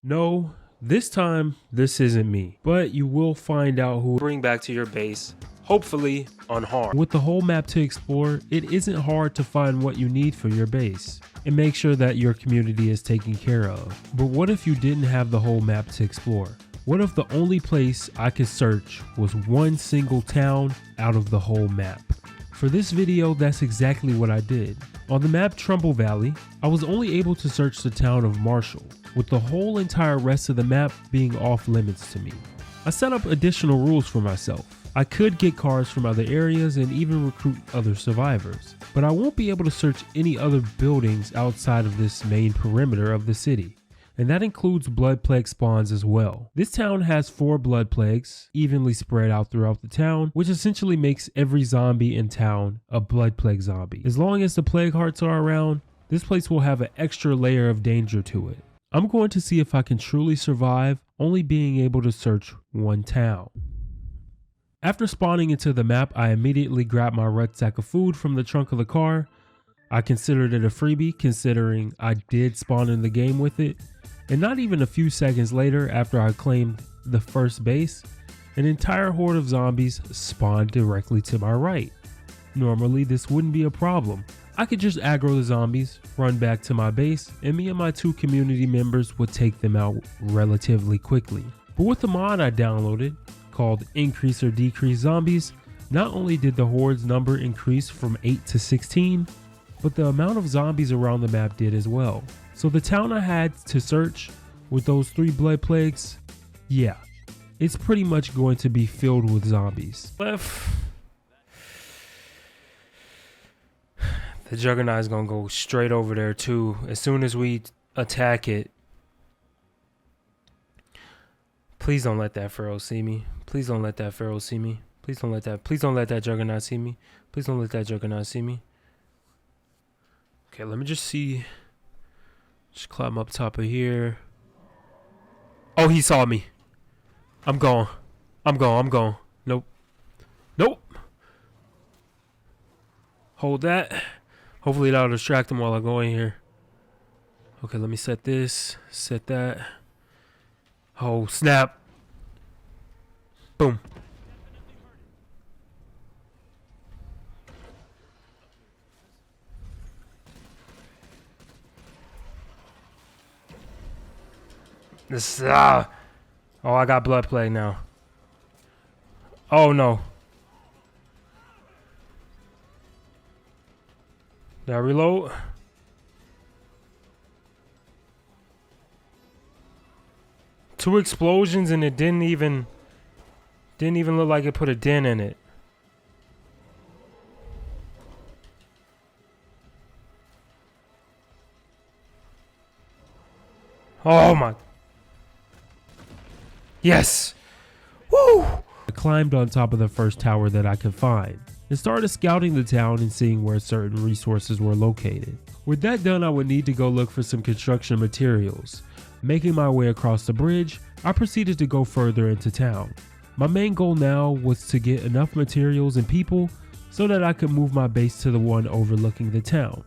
No, this time, this isn't me. But you will find out who bring back to your base, hopefully unharmed. With the whole map to explore, it isn't hard to find what you need for your base and make sure that your community is taken care of. But what if you didn't have the whole map to explore? What if the only place I could search was one single town out of the whole map? For this video, that's exactly what I did. On the map Trumbull Valley, I was only able to search the town of Marshall, with the whole entire rest of the map being off limits to me. I set up additional rules for myself. I could get cars from other areas and even recruit other survivors, but I won't be able to search any other buildings outside of this main perimeter of the city. And that includes blood plague spawns as well. This town has 4 blood plagues evenly spread out throughout the town, which essentially makes every zombie in town a blood plague zombie. As long as the plague hearts are around, this place will have an extra layer of danger to it. I'm going to see if I can truly survive only being able to search one town. After spawning into the map, I immediately grabbed my rucksack of food from the trunk of the car. I considered it a freebie considering I did spawn in the game with it. And not even a few seconds later, after I claimed the first base, an entire horde of zombies spawned directly to my right. Normally this wouldn't be a problem. I could just aggro the zombies, run back to my base, and me and my 2 community members would take them out relatively quickly. But with the mod I downloaded, called Increase or Decrease Zombies, not only did the horde's number increase from 8 to 16, but the amount of zombies around the map did as well. So the town I had to search with those 3 blood plagues, yeah, it's pretty much going to be filled with zombies. The Juggernaut is gonna go straight over there too. As soon as we attack it. Please don't let that Pharaoh see me. Please don't let that Pharaoh see me. Please don't let that Juggernaut see me. Please don't let that Juggernaut see me. Okay, let me just see. Just climb up top of here. Oh, he saw me. I'm gone. Nope. Hold that. Hopefully that'll distract him while I go in here. Okay, let me set this. Set that. Oh, snap. Boom. This oh, I got blood plague now. Oh no. Did I reload? Two explosions and it didn't even look like it put a dent in it. Oh my. Yes! Woo! I climbed on top of the first tower that I could find and started scouting the town and seeing where certain resources were located. With that done, I would need to go look for some construction materials. Making my way across the bridge, I proceeded to go further into town. My main goal now was to get enough materials and people so that I could move my base to the one overlooking the town.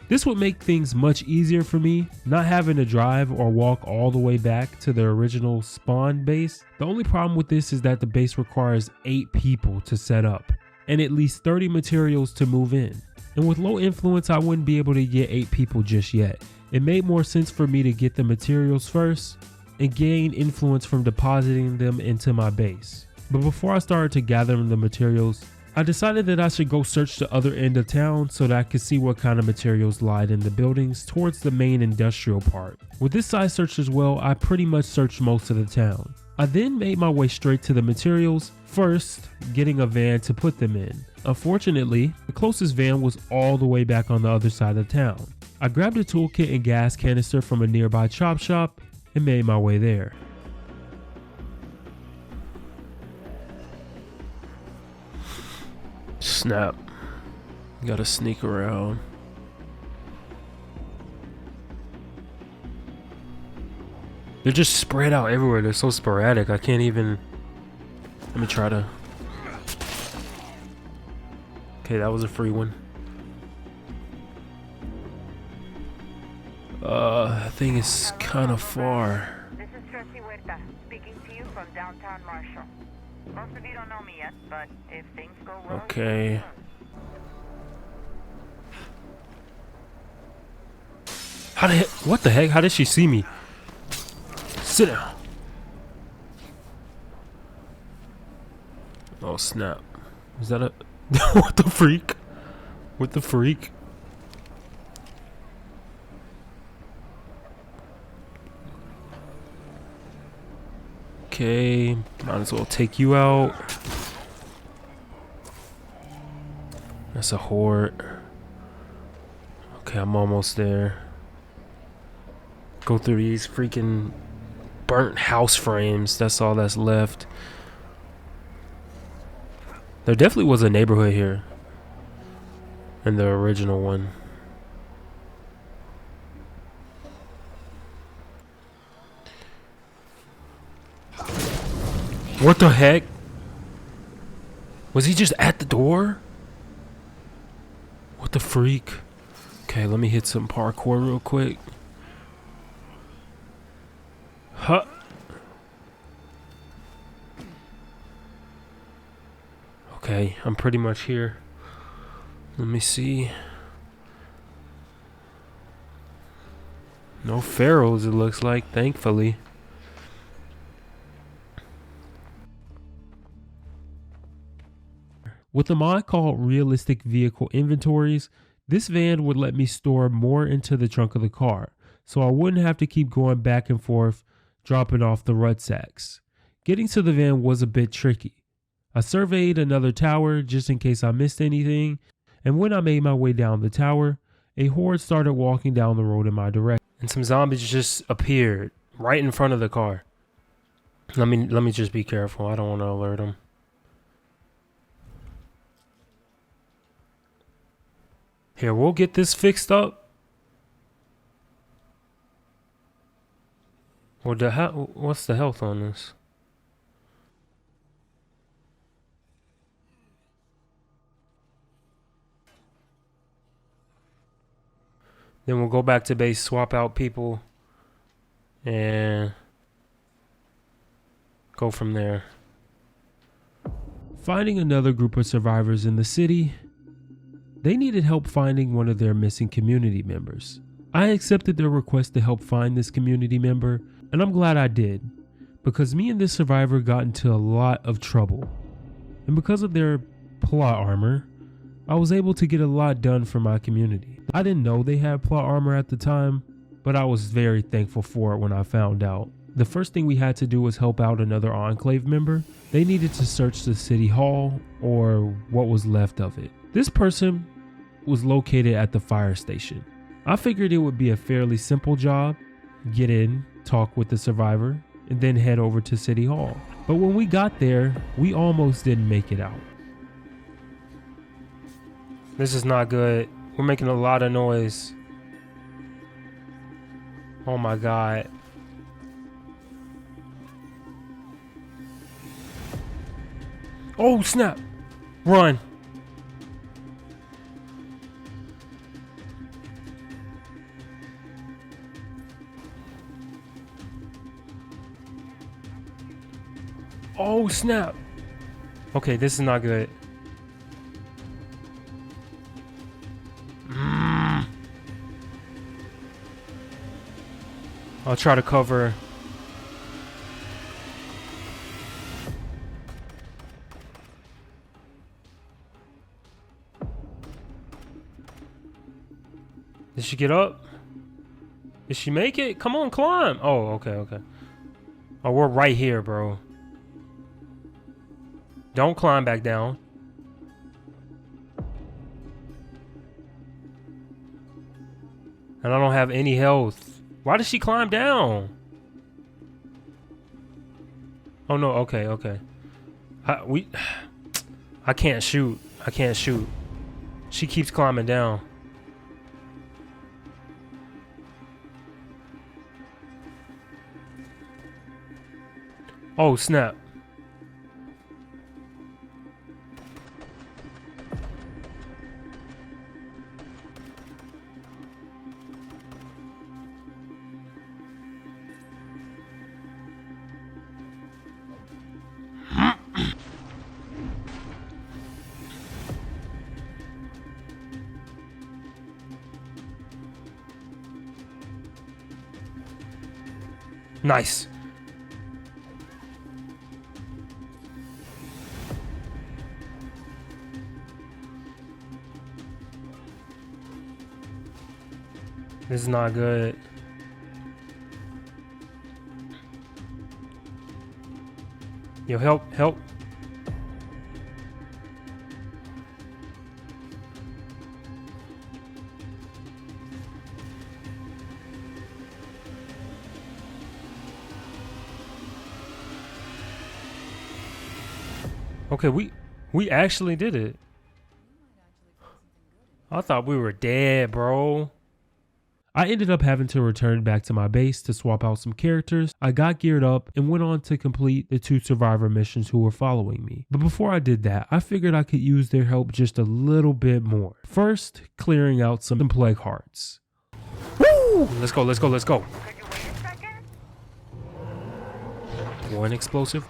This would make things much easier for me, not having to drive or walk all the way back to the original spawn base. The only problem with this is that the base requires 8 people to set up and at least 30 materials to move in. And with low influence, I wouldn't be able to get 8 people just yet. It made more sense for me to get the materials first and gain influence from depositing them into my base. But before I started to gather the materials, I decided that I should go search the other end of town so that I could see what kind of materials lied in the buildings towards the main industrial part. With this side search as well, I pretty much searched most of the town. I then made my way straight to the materials, first getting a van to put them in. Unfortunately, the closest van was all the way back on the other side of town. I grabbed a toolkit and gas canister from a nearby chop shop and made my way there. Snap. Gotta sneak around. They're just spread out everywhere. They're so sporadic. I can't even. Let me try to. Okay, that was a free one. That thing is kind of far. This is Trippie speaking to you from downtown Marshall. Most of you don't know me yet, but if things go well... Okay. How the heck? What the heck? How did she see me? Sit down. Oh snap! Is that a what the freak? What the freak? Okay, might as well take you out. That's a horde. Okay, I'm almost there. Go through these freaking burnt house frames. That's all that's left. There definitely was a neighborhood here in the original one. What the heck? Was he just at the door? What the freak? Okay, let me hit some parkour real quick. Huh. Okay, I'm pretty much here. Let me see. No pharaohs, it looks like, thankfully. With a mod called Realistic Vehicle Inventories, this van would let me store more into the trunk of the car, so I wouldn't have to keep going back and forth, dropping off the rucksacks. Getting to the van was a bit tricky. I surveyed another tower just in case I missed anything, and when I made my way down the tower, a horde started walking down the road in my direction. And some zombies just appeared right in front of the car. Let me just be careful. I don't want to alert them. Here, we'll get this fixed up. What's the health on this? Then we'll go back to base, swap out people, and go from there. Finding another group of survivors in the city, they needed help finding one of their missing community members. I accepted their request to help find this community member, and I'm glad I did, because me and this survivor got into a lot of trouble. And because of their plot armor, I was able to get a lot done for my community. I didn't know they had plot armor at the time, but I was very thankful for it when I found out. The first thing we had to do was help out another Enclave member. They needed to search the city hall, or what was left of it. This person was located at the fire station. I figured it would be a fairly simple job. Get in, talk with the survivor, and then head over to City Hall. But when we got there, we almost didn't make it out. This is not good. We're making a lot of noise. Oh my god. Oh snap! Run! Oh snap! Okay, this is not good. I'll try to cover. Did she get up? Did she make it? Come on, climb. Oh, okay. Oh, we're right here, bro. Don't climb back down. And I don't have any health. Why did she climb down? Oh no, okay. I can't shoot. She keeps climbing down. Oh snap. Nice. This is not good. Yo, help. Okay, we actually did it. I thought we were dead, bro. I ended up having to return back to my base to swap out some characters. I got geared up and went on to complete the 2 survivor missions who were following me. But before I did that, I figured I could use their help just a little bit more. First, clearing out some plague hearts. Woo! Let's go. Could you wait a second? One explosive.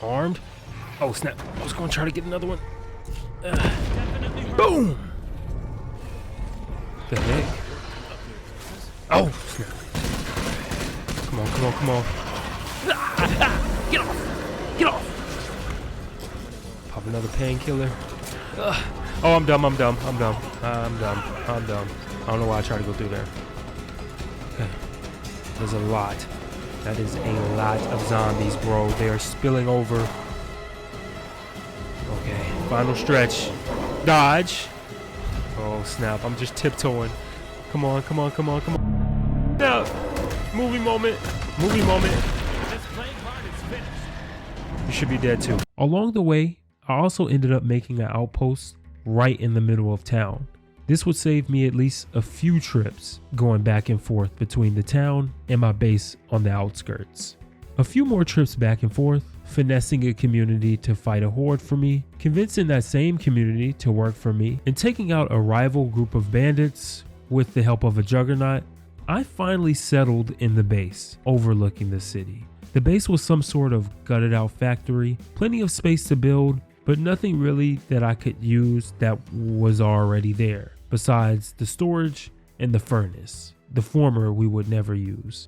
Armed. Oh snap. I was going to try to get another one. Boom! The heck? Oh snap. Come on. Get off. Pop another painkiller. Oh, I'm dumb. I don't know why I tried to go through there. Okay. There's a lot. That is a lot of zombies, bro. They are spilling over. Okay, final stretch. Dodge. Oh, snap. I'm just tiptoeing. Come on. Now, movie moment. You should be dead too. Along the way, I also ended up making an outpost right in the middle of town. This would save me at least a few trips going back and forth between the town and my base on the outskirts. A few more trips back and forth, finessing a community to fight a horde for me, convincing that same community to work for me, and taking out a rival group of bandits with the help of a juggernaut. I finally settled in the base, overlooking the city. The base was some sort of gutted out factory, plenty of space to build, but nothing really that I could use that was already there, besides the storage and the furnace. The former we would never use.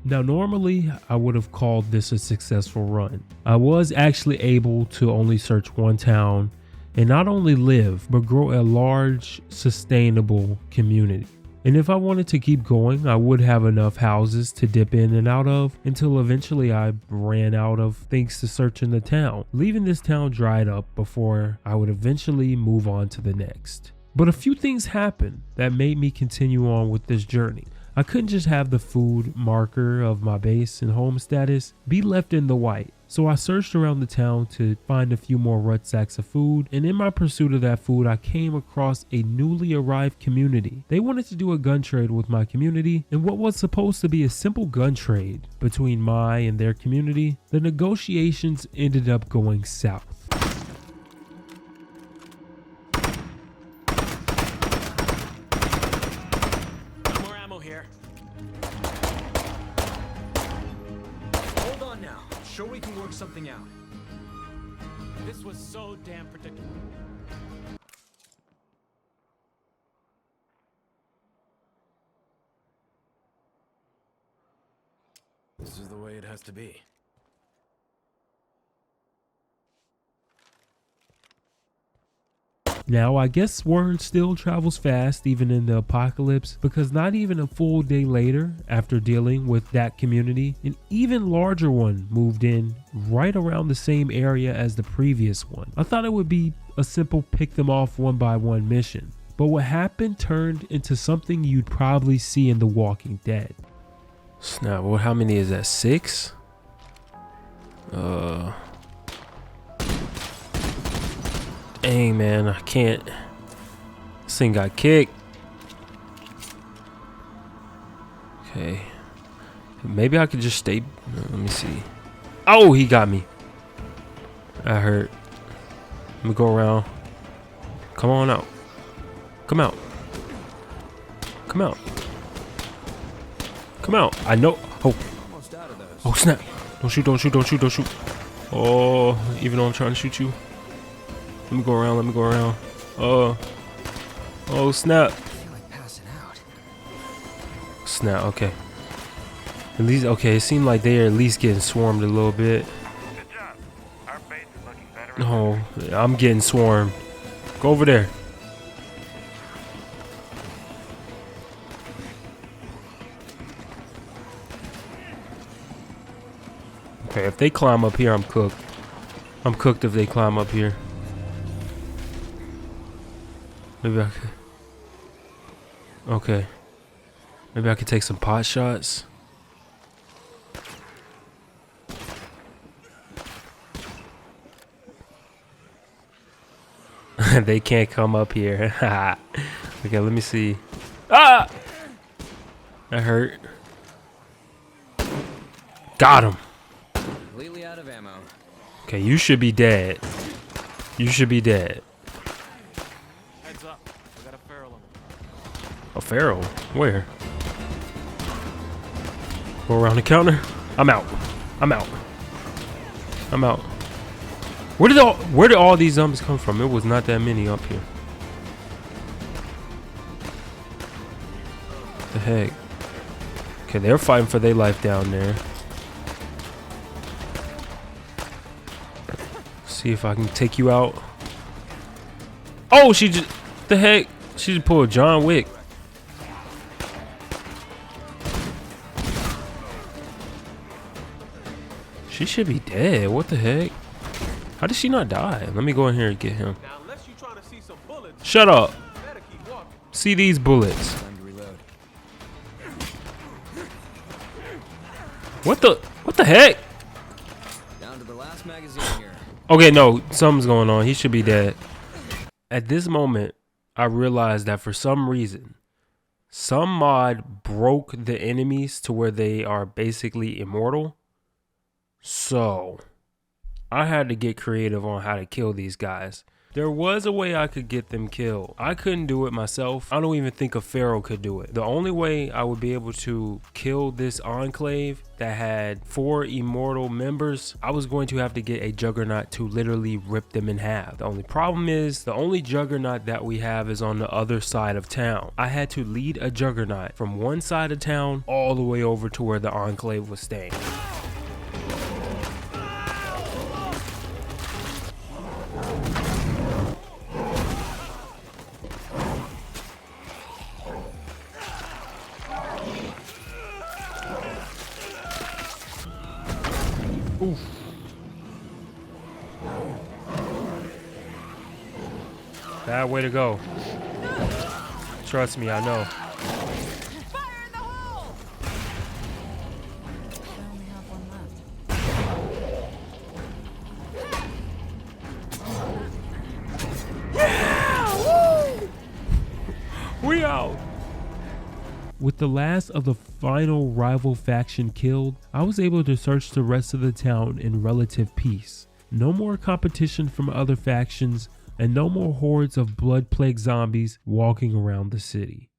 Now normally I would have called this a successful run. I was actually able to only search one town and not only live, but grow a large, sustainable community. And if I wanted to keep going, I would have enough houses to dip in and out of until eventually I ran out of things to search in the town, leaving this town dried up before I would eventually move on to the next. But a few things happened that made me continue on with this journey. I couldn't just have the food marker of my base and home status be left in the white. So I searched around the town to find a few more rucksacks of food, and in my pursuit of that food I came across a newly arrived community. They wanted to do a gun trade with my community, and what was supposed to be a simple gun trade between my and their community, the negotiations ended up going south. Sure we can work something out. This was so damn predictable. This is the way it has to be. Now, I guess word still travels fast even in the apocalypse, because not even a full day later, after dealing with that community, an even larger one moved in right around the same area as the previous one. I thought it would be a simple pick them off one by one mission, but what happened turned into something you'd probably see in The Walking Dead. Snap, well, how many is that? 6? Dang, man, I can't. This thing got kicked. Okay. Maybe I could just stay. Let me see. Oh, he got me. I hurt. Let me go around. Come on out. Come out. Come out. Come out. I know. Oh. Oh, snap. Don't shoot, don't shoot, don't shoot, don't shoot. Oh, even though I'm trying to shoot you. Let me go around, let me go around. Oh, snap. I feel like passing out. Snap, okay. At least, okay, it seemed like they're at least getting swarmed a little bit. Good job. Our base is looking better. Oh, I'm getting swarmed. Go over there. Okay, if they climb up here, I'm cooked. I'm cooked if they climb up here. Maybe I could. Okay. Maybe I could take some pot shots. They can't come up here. Okay, let me see. Ah! That hurt. Got him. Completely out of ammo. Okay, you should be dead. You should be dead. Heads up. I got a feral on A feral? Where? Go around the counter. I'm out. I'm out. I'm out. Where did all these zombies come from? It was not that many up here. What the heck? Okay, they're fighting for their life down there. See if I can take you out. Oh, she just, the heck? She just pulled John Wick. She should be dead. What the heck? How did she not die? Let me go in here and get him. Now, unless you're trying to see some bullets, Shut up. better keep walking. See these bullets. Time to reload. What the heck? Down to the last magazine here. Okay, no, something's going on. He should be dead. At this moment, I realized that for some reason, some mod broke the enemies to where they are basically immortal. So I had to get creative on how to kill these guys. There was a way I could get them killed. I couldn't do it myself. I don't even think a feral could do it. The only way I would be able to kill this enclave that had 4 immortal members, I was going to have to get a juggernaut to literally rip them in half. The only problem is the only juggernaut that we have is on the other side of town. I had to lead a juggernaut from one side of town all the way over to where the enclave was staying. Oof. Bad way to go. Trust me, I know. Fire in the hole! I only have one left. We out. With the last of the final rival faction killed, I was able to search the rest of the town in relative peace. No more competition from other factions, and no more hordes of blood-plagued zombies walking around the city.